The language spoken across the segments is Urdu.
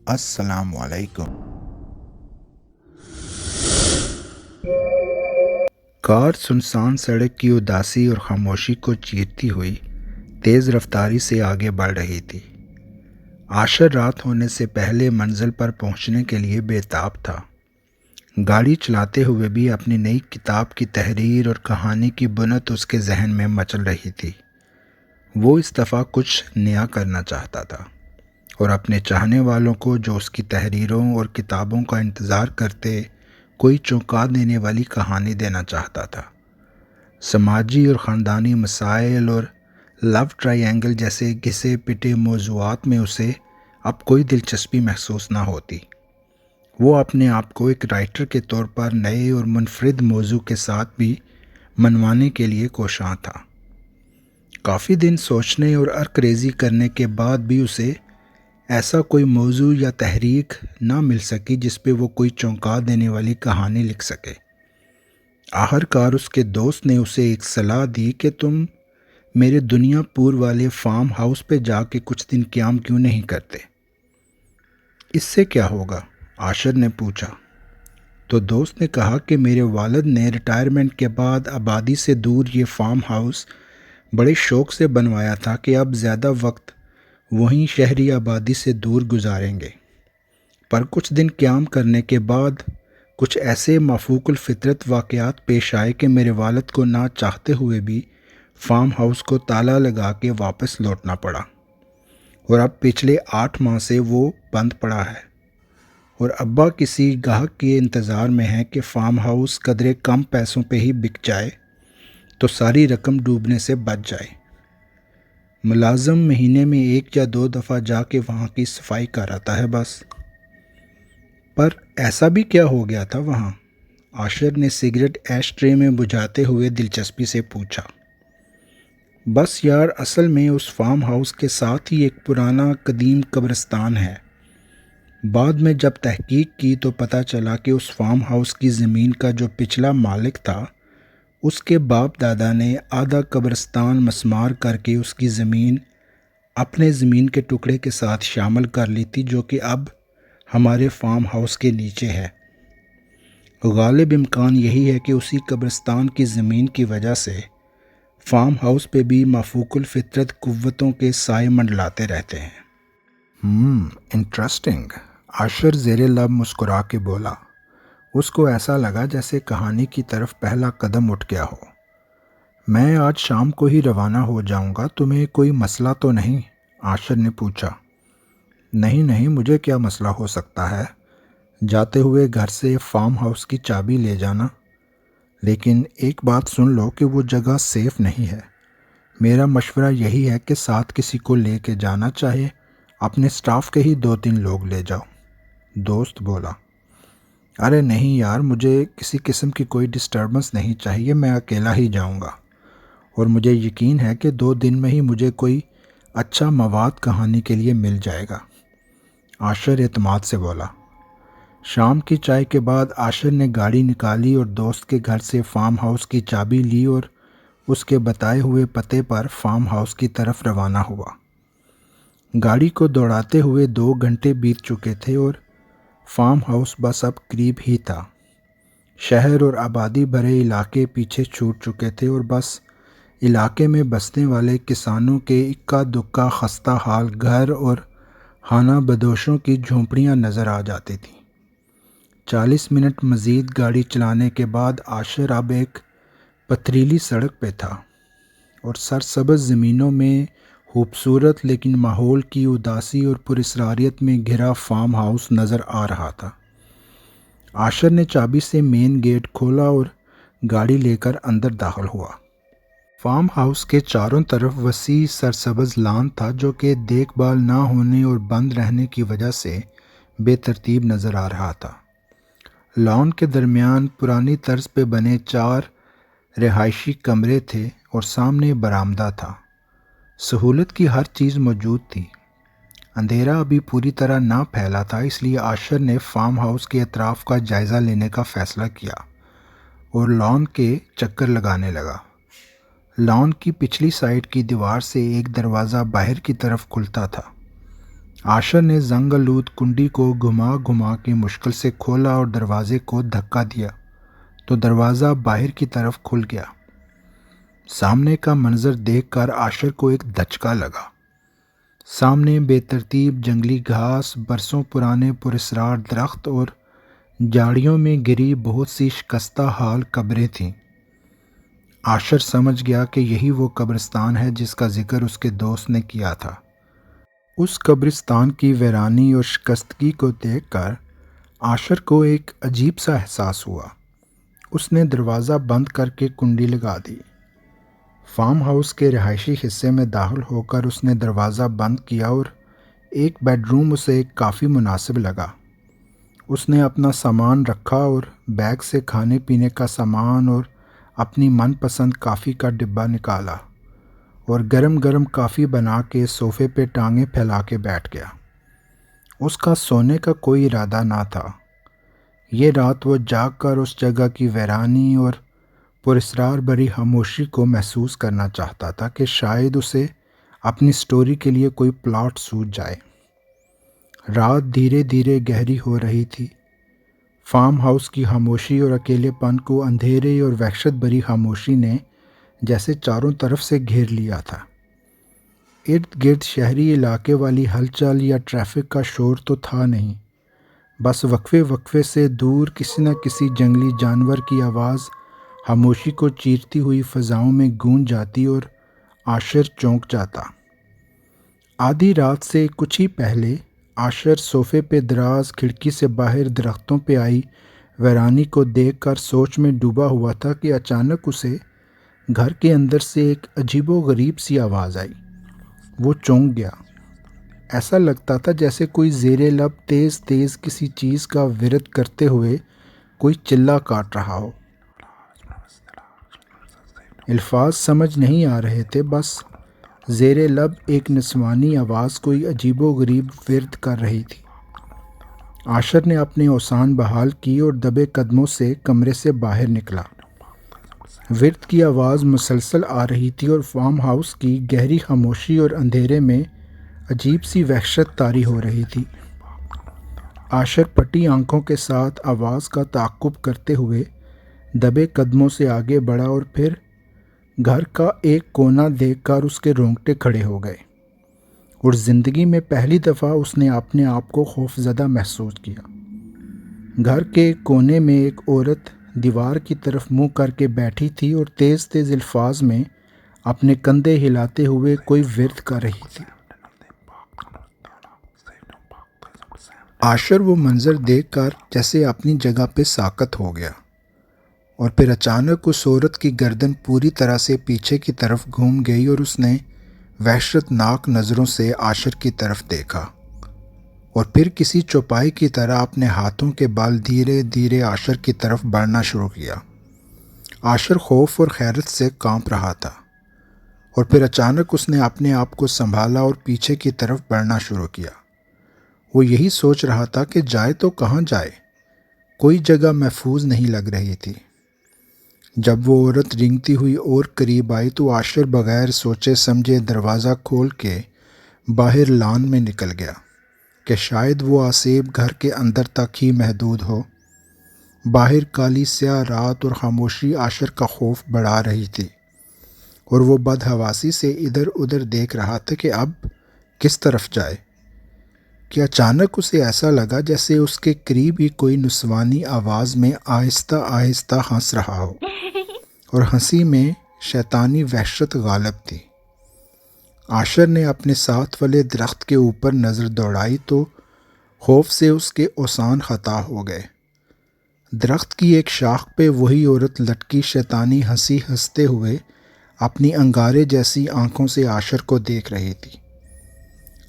السلام علیکم۔ کار سنسان سڑک کی اداسی اور خاموشی کو چیرتی ہوئی تیز رفتاری سے آگے بڑھ رہی تھی۔ عاشر رات ہونے سے پہلے منزل پر پہنچنے کے لیے بے تاب تھا۔ گاڑی چلاتے ہوئے بھی اپنی نئی کتاب کی تحریر اور کہانی کی بنت اس کے ذہن میں مچل رہی تھی۔ وہ اس دفعہ کچھ نیا کرنا چاہتا تھا اور اپنے چاہنے والوں کو جو اس کی تحریروں اور کتابوں کا انتظار کرتے کوئی چونکا دینے والی کہانی دینا چاہتا تھا۔ سماجی اور خاندانی مسائل اور لو ٹرائی اینگل جیسے گھسے پٹے موضوعات میں اسے اب کوئی دلچسپی محسوس نہ ہوتی۔ وہ اپنے آپ کو ایک رائٹر کے طور پر نئے اور منفرد موضوع کے ساتھ بھی منوانے کے لیے کوشاں تھا۔ کافی دن سوچنے اور عرق ریزی کرنے کے بعد بھی اسے ایسا کوئی موضوع یا تحریک نہ مل سکی جس پہ وہ کوئی چونکا دینے والی کہانی لکھ سکے۔ آخر کار اس کے دوست نے اسے ایک صلاح دی کہ تم میرے دنیا پور والے فارم ہاؤس پہ جا کے کچھ دن قیام کیوں نہیں کرتے؟ اس سے کیا ہوگا؟ عاشر نے پوچھا۔ تو دوست نے کہا کہ میرے والد نے ریٹائرمنٹ کے بعد آبادی سے دور یہ فارم ہاؤس بڑے شوق سے بنوایا تھا کہ اب زیادہ وقت وہیں شہری آبادی سے دور گزاریں گے۔ پر کچھ دن قیام کرنے کے بعد کچھ ایسے مافوق الفطرت واقعات پیش آئے کہ میرے والد کو نہ چاہتے ہوئے بھی فارم ہاؤس کو تالا لگا کے واپس لوٹنا پڑا، اور اب پچھلے 8 ماہ سے وہ بند پڑا ہے، اور ابا کسی گاہک کے انتظار میں ہیں کہ فارم ہاؤس قدرے کم پیسوں پہ ہی بک جائے تو ساری رقم ڈوبنے سے بچ جائے۔ ملازم مہینے میں 1 یا 2 دفعہ جا کے وہاں کی صفائی کر آتا ہے بس۔ پر ایسا بھی کیا ہو گیا تھا وہاں؟ عاشر نے سگریٹ ایش ٹرے میں بجھاتے ہوئے دلچسپی سے پوچھا۔ بس یار، اصل میں اس فارم ہاؤس کے ساتھ ہی ایک پرانا قدیم قبرستان ہے۔ بعد میں جب تحقیق کی تو پتہ چلا کہ اس فارم ہاؤس کی زمین کا جو پچھلا مالک تھا اس کے باپ دادا نے آدھا قبرستان مسمار کر کے اس کی زمین اپنے زمین کے ٹکڑے کے ساتھ شامل کر لی تھی، جو کہ اب ہمارے فارم ہاؤس کے نیچے ہے۔ غالب امکان یہی ہے کہ اسی قبرستان کی زمین کی وجہ سے فارم ہاؤس پہ بھی مافوق الفطرت قوتوں کے سائے منڈلاتے رہتے ہیں۔ انٹرسٹنگ، عاشر زیر لب مسکرا کے بولا۔ اس کو ایسا لگا جیسے کہانی کی طرف پہلا قدم اٹھ گیا ہو۔ میں آج شام کو ہی روانہ ہو جاؤں گا، تمہیں کوئی مسئلہ تو نہیں؟ عاشر نے پوچھا۔ نہیں، مجھے کیا مسئلہ ہو سکتا ہے؟ جاتے ہوئے گھر سے فارم ہاؤس کی چابی لے جانا۔ لیکن ایک بات سن لو کہ وہ جگہ سیف نہیں ہے۔ میرا مشورہ یہی ہے کہ ساتھ کسی کو لے کے جانا، چاہے اپنے سٹاف کے ہی 2-3 لوگ لے جاؤ، دوست بولا۔ ارے نہیں یار، مجھے کسی قسم کی کوئی ڈسٹربنس نہیں چاہیے، میں اکیلا ہی جاؤں گا، اور مجھے یقین ہے کہ 2 دن میں ہی مجھے کوئی اچھا مواد کہانی کے لیے مل جائے گا، عاشر اعتماد سے بولا۔ شام کی چائے کے بعد عاشر نے گاڑی نکالی اور دوست کے گھر سے فارم ہاؤس کی چابی لی اور اس کے بتائے ہوئے پتے پر فارم ہاؤس کی طرف روانہ ہوا۔ گاڑی کو دوڑاتے ہوئے 2 گھنٹے بیت چکے تھے اور فارم ہاؤس بس اب قریب ہی تھا۔ شہر اور آبادی بھرے علاقے پیچھے چھوٹ چکے تھے اور بس علاقے میں بسنے والے کسانوں کے اکا دکا خستہ حال گھر اور خانہ بدوشوں کی جھونپڑیاں نظر آ جاتی تھیں۔ 40 منٹ مزید گاڑی چلانے کے بعد عاشر اب ایک پتھریلی سڑک پہ تھا اور سرسبز زمینوں میں خوبصورت لیکن ماحول کی اداسی اور پراسراریت میں گھرا فارم ہاؤس نظر آ رہا تھا۔ عاشر نے چابی سے مین گیٹ کھولا اور گاڑی لے کر اندر داخل ہوا۔ فارم ہاؤس کے چاروں طرف وسیع سرسبز لان تھا، جو کہ دیکھ بھال نہ ہونے اور بند رہنے کی وجہ سے بے ترتیب نظر آ رہا تھا۔ لان کے درمیان پرانی طرز پہ بنے 4 رہائشی کمرے تھے اور سامنے برآمدہ تھا۔ سہولت کی ہر چیز موجود تھی۔ اندھیرا ابھی پوری طرح نہ پھیلا تھا، اس لیے عاشر نے فارم ہاؤس کے اطراف کا جائزہ لینے کا فیصلہ کیا اور لان کے چکر لگانے لگا۔ لان کی پچھلی سائڈ کی دیوار سے ایک دروازہ باہر کی طرف کھلتا تھا۔ عاشر نے زنگ آلود کنڈی کو گھما گھما کے مشکل سے کھولا اور دروازے کو دھکا دیا تو دروازہ باہر کی طرف کھل گیا۔ سامنے کا منظر دیکھ کر عاشر کو ایک دھچکا لگا۔ سامنے بے ترتیب جنگلی گھاس، برسوں پرانے پراسرار درخت اور جھاڑیوں میں گری بہت سی شکستہ حال قبریں تھیں۔ عاشر سمجھ گیا کہ یہی وہ قبرستان ہے جس کا ذکر اس کے دوست نے کیا تھا۔ اس قبرستان کی ویرانی اور شکستگی کو دیکھ کر عاشر کو ایک عجیب سا احساس ہوا۔ اس نے دروازہ بند کر کے کنڈی لگا دی۔ فارم ہاؤس کے رہائشی حصے میں داخل ہو کر اس نے دروازہ بند کیا اور ایک بیڈ روم اسے کافی مناسب لگا۔ اس نے اپنا سامان رکھا اور بیگ سے کھانے پینے کا سامان اور اپنی من پسند کافی کا ڈبہ نکالا اور گرم گرم کافی بنا کے صوفے پہ ٹانگیں پھیلا کے بیٹھ گیا۔ اس کا سونے کا کوئی ارادہ نہ تھا۔ یہ رات وہ جاگ کر اس جگہ کی ویرانی اور پراسرار بھری خاموشی کو محسوس کرنا چاہتا تھا کہ شاید اسے اپنی سٹوری کے لیے کوئی پلاٹ سوجھ جائے۔ رات دھیرے دھیرے گہری ہو رہی تھی۔ فارم ہاؤس کی خاموشی اور اکیلے پن کو اندھیرے اور وحشت بھری خاموشی نے جیسے چاروں طرف سے گھیر لیا تھا۔ ارد گرد شہری علاقے والی ہلچل یا ٹریفک کا شور تو تھا نہیں، بس وقفے وقفے سے دور کسی نہ کسی جنگلی جانور کی آواز خاموشی کو چیرتی ہوئی فضاؤں میں گونج جاتی اور عاشر چونک جاتا۔ آدھی رات سے کچھ ہی پہلے عاشر صوفے پہ دراز کھڑکی سے باہر درختوں پہ آئی ویرانی کو دیکھ کر سوچ میں ڈوبا ہوا تھا کہ اچانک اسے گھر کے اندر سے ایک عجیب و غریب سی آواز آئی۔ وہ چونک گیا۔ ایسا لگتا تھا جیسے کوئی زیر لب تیز تیز کسی چیز کا ورد کرتے ہوئے کوئی چلہ کاٹ رہا ہو۔ الفاظ سمجھ نہیں آ رہے تھے، بس زیر لب ایک نسوانی آواز کوئی عجیب و غریب ورد کر رہی تھی۔ عاشر نے اپنے اوسان بحال کی اور دبے قدموں سے کمرے سے باہر نکلا۔ ورد کی آواز مسلسل آ رہی تھی اور فارم ہاؤس کی گہری خاموشی اور اندھیرے میں عجیب سی وحشت طاری ہو رہی تھی۔ عاشر پھٹی آنکھوں کے ساتھ آواز کا تعقب کرتے ہوئے دبے قدموں سے آگے بڑھا اور پھر گھر کا ایک کونا دیکھ کر اس کے رونگٹے کھڑے ہو گئے اور زندگی میں پہلی دفعہ اس نے اپنے آپ کو خوف زدہ محسوس کیا۔ گھر کے ایک کونے میں ایک عورت دیوار کی طرف منہ کر کے بیٹھی تھی اور تیز تیز الفاظ میں اپنے کندھے ہلاتے ہوئے کوئی ورد کر رہی تھی۔ عاشر وہ منظر دیکھ کر جیسے اپنی جگہ پہ ساکت ہو گیا اور پھر اچانک اس عورت کی گردن پوری طرح سے پیچھے کی طرف گھوم گئی اور اس نے وحشت ناک نظروں سے عاشر کی طرف دیکھا اور پھر کسی چوپائی کی طرح اپنے ہاتھوں کے بال دھیرے دھیرے عاشر کی طرف بڑھنا شروع کیا۔ عاشر خوف اور حیرت سے کانپ رہا تھا اور پھر اچانک اس نے اپنے آپ کو سنبھالا اور پیچھے کی طرف بڑھنا شروع کیا۔ وہ یہی سوچ رہا تھا کہ جائے تو کہاں جائے، کوئی جگہ محفوظ نہیں لگ رہی تھی۔ جب وہ عورت رینگتی ہوئی اور قریب آئی تو عاشر بغیر سوچے سمجھے دروازہ کھول کے باہر لان میں نکل گیا کہ شاید وہ آسیب گھر کے اندر تک ہی محدود ہو۔ باہر کالی سیاہ رات اور خاموشی عاشر کا خوف بڑھا رہی تھی اور وہ بدحواسی سے ادھر ادھر دیکھ رہا تھا کہ اب کس طرف جائے کہ اچانک اسے ایسا لگا جیسے اس کے قریب ہی کوئی نسوانی آواز میں آہستہ آہستہ ہنس رہا ہو اور ہنسی میں شیطانی وحشت غالب تھی۔ عاشر نے اپنے ساتھ والے درخت کے اوپر نظر دوڑائی تو خوف سے اس کے اوسان خطا ہو گئے۔ درخت کی ایک شاخ پہ وہی عورت لٹکی شیطانی ہنسی ہنستے ہوئے اپنی انگارے جیسی آنکھوں سے عاشر کو دیکھ رہی تھی۔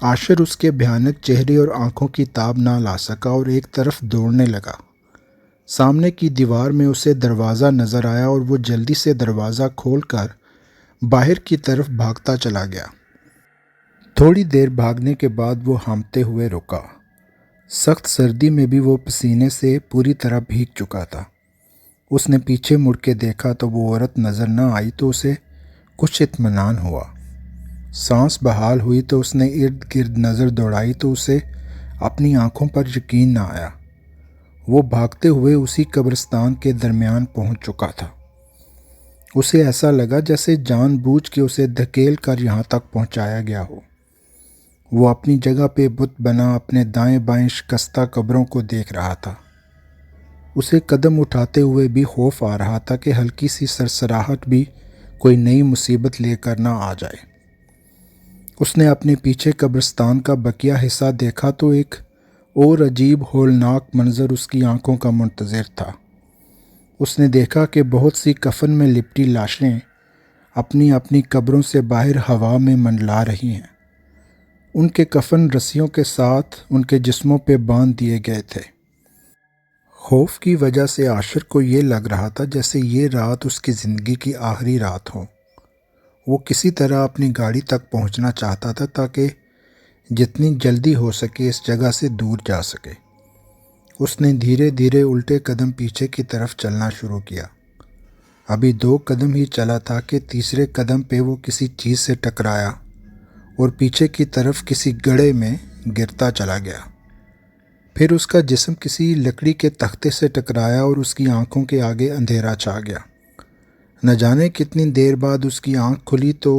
عاشر اس کے بھیانک چہرے اور آنکھوں کی تاب نہ لا سکا اور ایک طرف دوڑنے لگا۔ سامنے کی دیوار میں اسے دروازہ نظر آیا اور وہ جلدی سے دروازہ کھول کر باہر کی طرف بھاگتا چلا گیا۔ تھوڑی دیر بھاگنے کے بعد وہ ہانپتے ہوئے رکا۔ سخت سردی میں بھی وہ پسینے سے پوری طرح بھیگ چکا تھا۔ اس نے پیچھے مڑ کے دیکھا تو وہ عورت نظر نہ آئی تو اسے کچھ اطمینان ہوا۔ سانس بحال ہوئی تو اس نے ارد گرد نظر دوڑائی تو اسے اپنی آنکھوں پر یقین نہ آیا۔ وہ بھاگتے ہوئے اسی قبرستان کے درمیان پہنچ چکا تھا۔ اسے ایسا لگا جیسے جان بوجھ کے اسے دھکیل کر یہاں تک پہنچایا گیا ہو۔ وہ اپنی جگہ پہ بت بنا اپنے دائیں بائیں شکستہ قبروں کو دیکھ رہا تھا۔ اسے قدم اٹھاتے ہوئے بھی خوف آ رہا تھا کہ ہلکی سی سرسراہٹ بھی کوئی نئی مصیبت لے کر نہ آ جائے۔ اس نے اپنے پیچھے قبرستان کا بقیہ حصہ دیکھا تو ایک اور عجیب ہولناک منظر اس کی آنکھوں کا منتظر تھا۔ اس نے دیکھا کہ بہت سی کفن میں لپٹی لاشیں اپنی اپنی قبروں سے باہر ہوا میں منڈلا رہی ہیں۔ ان کے کفن رسیوں کے ساتھ ان کے جسموں پہ باندھ دیے گئے تھے۔ خوف کی وجہ سے عاشر کو یہ لگ رہا تھا جیسے یہ رات اس کی زندگی کی آخری رات ہو۔ وہ کسی طرح اپنی گاڑی تک پہنچنا چاہتا تھا تاکہ جتنی جلدی ہو سکے اس جگہ سے دور جا سکے۔ اس نے دھیرے دھیرے الٹے قدم پیچھے کی طرف چلنا شروع کیا۔ ابھی 2 قدم ہی چلا تھا کہ تیسرے قدم پہ وہ کسی چیز سے ٹکرایا اور پیچھے کی طرف کسی گڑھے میں گرتا چلا گیا۔ پھر اس کا جسم کسی لکڑی کے تختے سے ٹکرایا اور اس کی آنکھوں کے آگے اندھیرا چھا گیا۔ نہ جانے کتنی دیر بعد اس کی آنکھ کھلی تو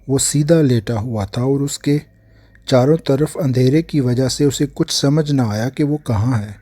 وہ سیدھا لیٹا ہوا تھا اور اس کے چاروں طرف اندھیرے کی وجہ سے اسے کچھ سمجھ نہ آیا کہ وہ کہاں ہے۔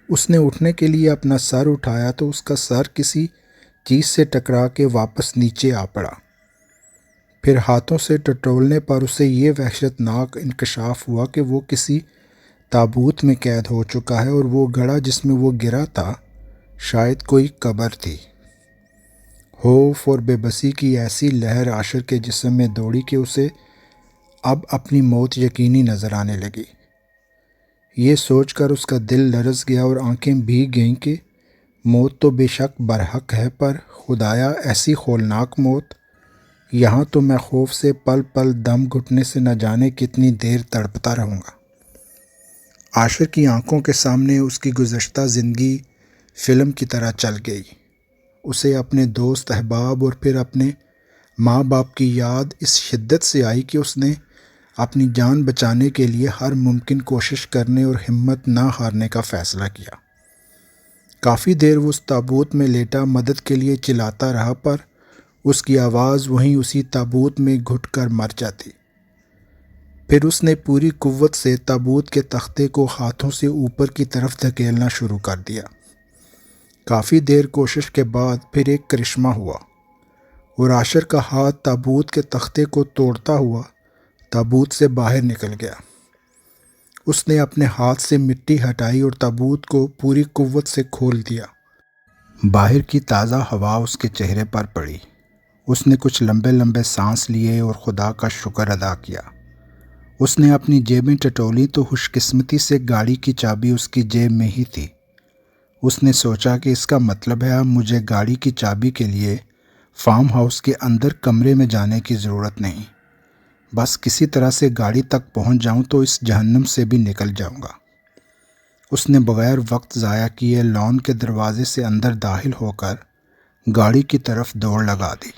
اس نے اٹھنے کے لیے اپنا سر اٹھایا تو اس کا سر کسی چیز سے ٹکرا کے واپس نیچے آ پڑا۔ پھر ہاتھوں سے ٹٹولنے پر اسے یہ وحشت ناک انکشاف ہوا کہ وہ کسی تابوت میں قید ہو چکا ہے اور وہ گڑھا جس میں وہ گرا تھا شاید کوئی قبر تھی۔ خوف اور بے بسی کی ایسی لہر عاشر کے جسم میں دوڑی کہ اسے اب اپنی موت یقینی نظر آنے لگی۔ یہ سوچ کر اس کا دل لرز گیا اور آنکھیں بھیگ گئیں کہ موت تو بے شک برحق ہے، پر خدایا ایسی ہولناک موت! یہاں تو میں خوف سے پل پل دم گھٹنے سے نہ جانے کتنی دیر تڑپتا رہوں گا۔ عاشر کی آنکھوں کے سامنے اس کی گزشتہ زندگی فلم کی طرح چل گئی۔ اسے اپنے دوست احباب اور پھر اپنے ماں باپ کی یاد اس شدت سے آئی کہ اس نے اپنی جان بچانے کے لیے ہر ممکن کوشش کرنے اور ہمت نہ ہارنے کا فیصلہ کیا۔ کافی دیر وہ اس تابوت میں لیٹا مدد کے لیے چلاتا رہا، پر اس کی آواز وہیں اسی تابوت میں گھٹ کر مر جاتی۔ پھر اس نے پوری قوت سے تابوت کے تختے کو ہاتھوں سے اوپر کی طرف دھکیلنا شروع کر دیا۔ کافی دیر کوشش کے بعد پھر ایک کرشمہ ہوا اور عاشر کا ہاتھ تابوت کے تختے کو توڑتا ہوا تابوت سے باہر نکل گیا۔ اس نے اپنے ہاتھ سے مٹی ہٹائی اور تابوت کو پوری قوت سے کھول دیا۔ باہر کی تازہ ہوا اس کے چہرے پر پڑی۔ اس نے کچھ لمبے لمبے سانس لیے اور خدا کا شکر ادا کیا۔ اس نے اپنی جیبیں ٹٹولی تو خوش قسمتی سے گاڑی کی چابی اس کی جیب میں ہی تھی۔ اس نے سوچا کہ اس کا مطلب ہے اب مجھے گاڑی کی چابی کے لیے فارم ہاؤس کے اندر کمرے میں جانے کی ضرورت نہیں۔ بس کسی طرح سے گاڑی تک پہنچ جاؤں تو اس جہنم سے بھی نکل جاؤں گا۔ اس نے بغیر وقت ضائع کیے لان کے دروازے سے اندر داخل ہو کر گاڑی کی طرف دوڑ لگا دی۔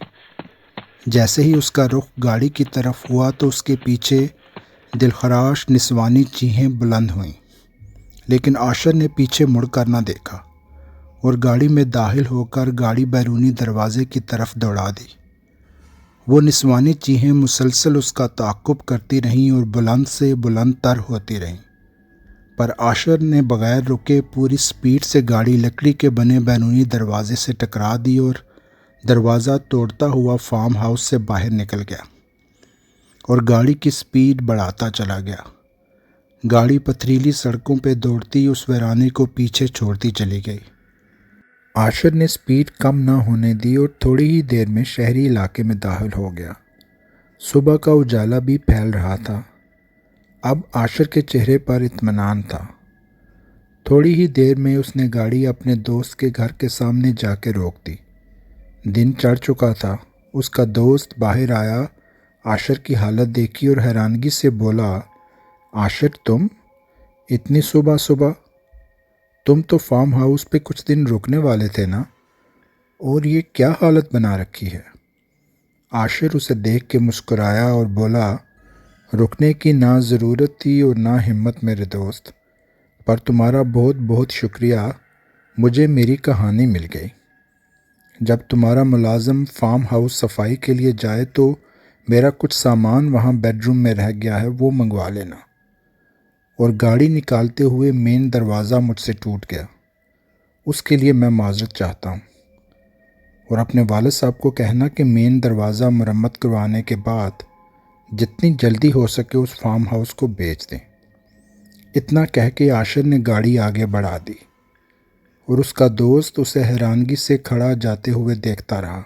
جیسے ہی اس کا رخ گاڑی کی طرف ہوا تو اس کے پیچھے دلخراش نسوانی چیخیں بلند ہوئیں، لیکن عاشر نے پیچھے مڑ کر نہ دیکھا اور گاڑی میں داخل ہو کر گاڑی بیرونی دروازے کی طرف دوڑا دی۔ وہ نسوانی چیخیں مسلسل اس کا تعاقب کرتی رہیں اور بلند سے بلند تر ہوتی رہیں، پر عاشر نے بغیر رکے پوری سپیڈ سے گاڑی لکڑی کے بنے بیرونی دروازے سے ٹکرا دی اور دروازہ توڑتا ہوا فارم ہاؤس سے باہر نکل گیا اور گاڑی کی سپیڈ بڑھاتا چلا گیا۔ گاڑی پتھریلی سڑکوں پہ دوڑتی اس ویرانے کو پیچھے چھوڑتی چلی گئی۔ عاشر نے سپیڈ کم نہ ہونے دی اور تھوڑی ہی دیر میں شہری علاقے میں داخل ہو گیا۔ صبح کا اجالا بھی پھیل رہا تھا۔ اب عاشر کے چہرے پر اطمینان تھا۔ تھوڑی ہی دیر میں اس نے گاڑی اپنے دوست کے گھر کے سامنے جا کے روک دی۔ دن چڑھ چکا تھا۔ اس کا دوست باہر آیا، عاشر کی حالت دیکھی اور حیرانگی سے بولا، عاشر تم اتنی صبح صبح؟ تم تو فارم ہاؤس پہ کچھ دن رکنے والے تھے نا، اور یہ کیا حالت بنا رکھی ہے؟ عاشر اسے دیکھ کے مسکرایا اور بولا، رکنے کی نہ ضرورت تھی اور نہ ہمت میرے دوست، پر تمہارا بہت بہت شکریہ، مجھے میری کہانی مل گئی۔ جب تمہارا ملازم فارم ہاؤس صفائی کے لیے جائے تو میرا کچھ سامان وہاں بیڈ روم میں رہ گیا ہے، وہ منگوا لینا۔ اور گاڑی نکالتے ہوئے مین دروازہ مجھ سے ٹوٹ گیا، اس کے لیے میں معذرت چاہتا ہوں، اور اپنے والد صاحب کو کہنا کہ مین دروازہ مرمت کروانے کے بعد جتنی جلدی ہو سکے اس فارم ہاؤس کو بیچ دیں۔ اتنا کہہ کے عاشر نے گاڑی آگے بڑھا دی اور اس کا دوست اسے حیرانگی سے کھڑا جاتے ہوئے دیکھتا رہا۔